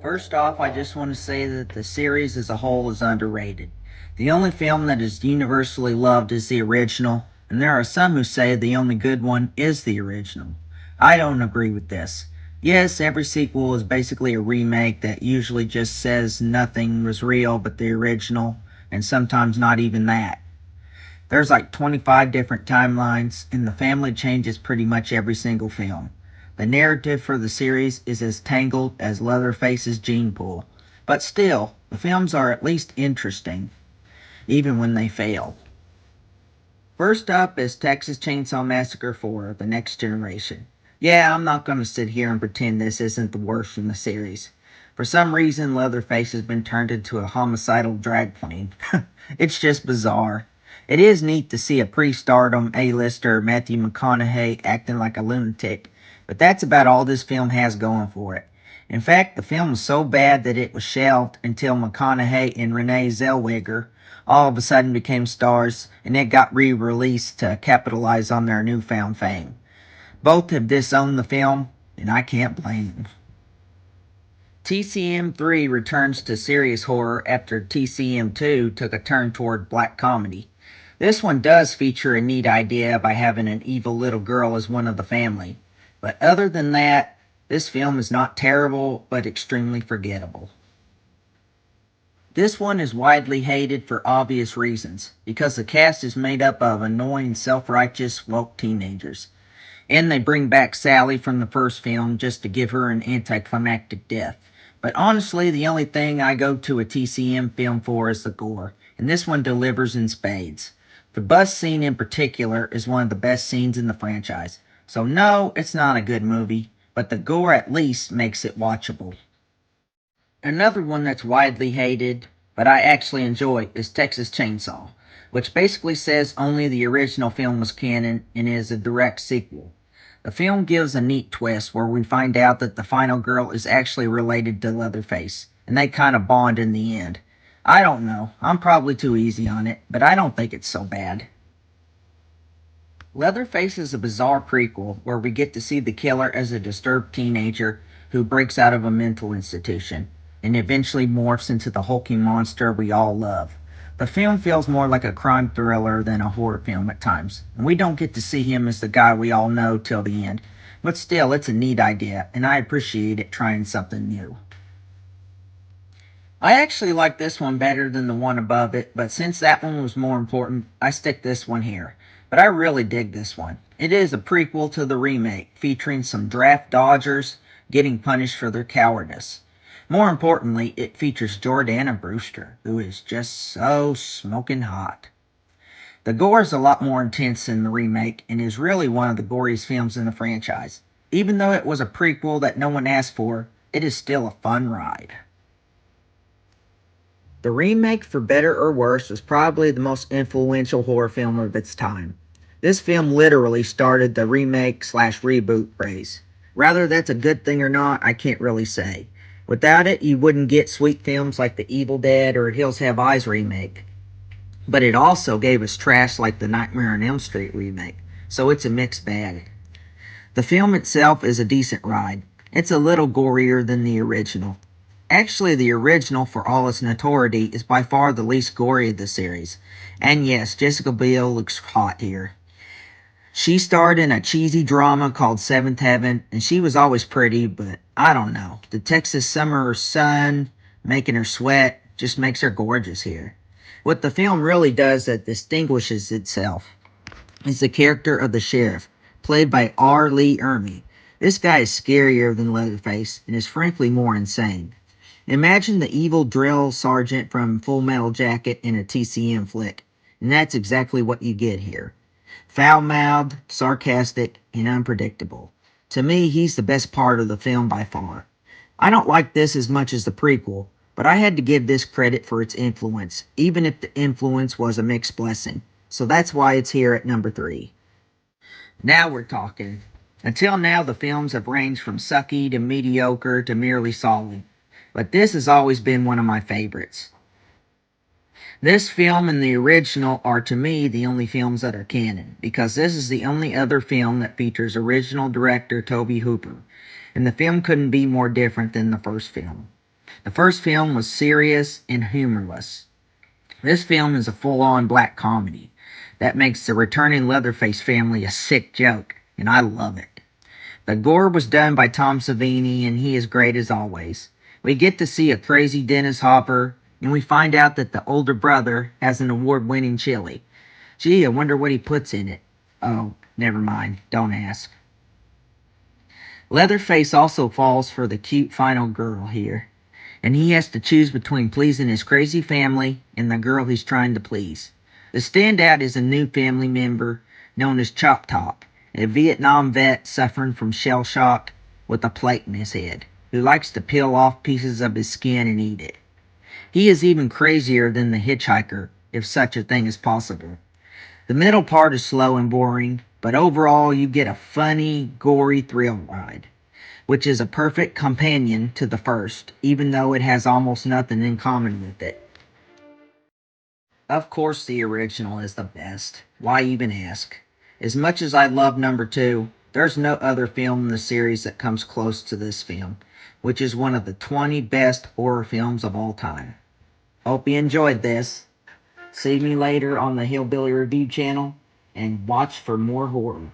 First off, I just want to say that the series as a whole is underrated. The only film that is universally loved is the original, and there are some who say the only good one is the original. I don't agree with this. Yes, every sequel is basically a remake that usually just says nothing was real but the original, and sometimes not even that. There's like 25 different timelines, and the family changes pretty much every single film. The narrative for the series is as tangled as Leatherface's gene pool. But still, the films are at least interesting, even when they fail. First up is Texas Chainsaw Massacre 4, The Next Generation. Yeah, I'm not going to sit here and pretend this isn't the worst in the series. For some reason, Leatherface has been turned into a homicidal drag queen. It's just bizarre. It is neat to see a pre-stardom A-lister Matthew McConaughey acting like a lunatic, but that's about all this film has going for it. In fact, the film was so bad that it was shelved until McConaughey and Renee Zellweger all of a sudden became stars, and it got re-released to capitalize on their newfound fame. Both have disowned the film, and I can't blame them. TCM 3 returns to serious horror after TCM 2 took a turn toward black comedy. This one does feature a neat idea by having an evil little girl as one of the family. But other than that, this film is not terrible, but extremely forgettable. This one is widely hated for obvious reasons, because the cast is made up of annoying, self-righteous, woke teenagers. And they bring back Sally from the first film just to give her an anticlimactic death. But honestly, the only thing I go to a TCM film for is the gore, and this one delivers in spades. The bus scene in particular is one of the best scenes in the franchise. So no, it's not a good movie, but the gore at least makes it watchable. Another one that's widely hated, but I actually enjoy, is Texas Chainsaw, which basically says only the original film was canon and is a direct sequel. The film gives a neat twist where we find out that the final girl is actually related to Leatherface, and they kind of bond in the end. I don't know, I'm probably too easy on it, but I don't think it's so bad. Leatherface is a bizarre prequel where we get to see the killer as a disturbed teenager who breaks out of a mental institution and eventually morphs into the hulking monster we all love. The film feels more like a crime thriller than a horror film at times, and we don't get to see him as the guy we all know till the end. But still, it's a neat idea, and I appreciate it trying something new. I actually like this one better than the one above it, but since that one was more important, I stick this one here. But I really dig this one. It is a prequel to the remake, featuring some draft dodgers getting punished for their cowardice. More importantly, it features Jordana Brewster, who is just so smoking hot. The gore is a lot more intense than the remake, and is really one of the goriest films in the franchise. Even though it was a prequel that no one asked for, it is still a fun ride. The remake, for better or worse, was probably the most influential horror film of its time. This film literally started the remake slash reboot craze. Whether that's a good thing or not, I can't really say. Without it, you wouldn't get sweet films like The Evil Dead or Hills Have Eyes remake. But it also gave us trash like the Nightmare on Elm Street remake, so it's a mixed bag. The film itself is a decent ride. It's a little gorier than the original. Actually, the original, for all its notoriety, is by far the least gory of the series. And yes, Jessica Biel looks hot here. She starred in a cheesy drama called Seventh Heaven, and she was always pretty, but I don't know. The Texas summer sun making her sweat just makes her gorgeous here. What the film really does that distinguishes itself is the character of the sheriff, played by R. Lee Ermey. This guy is scarier than Leatherface, and is frankly more insane. Imagine the evil drill sergeant from Full Metal Jacket in a TCM flick, and that's exactly what you get here. Foul-mouthed, sarcastic, and unpredictable. To me, he's the best part of the film by far. I don't like this as much as the prequel, but I had to give this credit for its influence, even if the influence was a mixed blessing. So that's why it's here at number 3. Now we're talking. Until now, the films have ranged from sucky to mediocre to merely solid. But this has always been one of my favorites. This film and the original are to me the only films that are canon, because this is the only other film that features original director Tobe Hooper, and the film couldn't be more different than the first film. The first film was serious and humorless. This film is a full-on black comedy that makes the returning Leatherface family a sick joke, and I love it. The gore was done by Tom Savini, and he is great as always. We get to see a crazy Dennis Hopper, and we find out that the older brother has an award-winning chili. Gee, I wonder what he puts in it. Oh, never mind. Don't ask. Leatherface also falls for the cute final girl here, and he has to choose between pleasing his crazy family and the girl he's trying to please. The standout is a new family member known as Chop Top, a Vietnam vet suffering from shell shock with a plate in his head, who likes to peel off pieces of his skin and eat it. He is even crazier than the hitchhiker, if such a thing is possible. The middle part is slow and boring, but overall you get a funny, gory thrill ride, which is a perfect companion to the first, even though it has almost nothing in common with it. Of course, the original is the best. Why even ask? As much as I love number two, there's no other film in the series that comes close to this film, which is one of the 20 best horror films of all time. Hope you enjoyed this. See me later on the Hillbilly Review channel, and watch for more horror.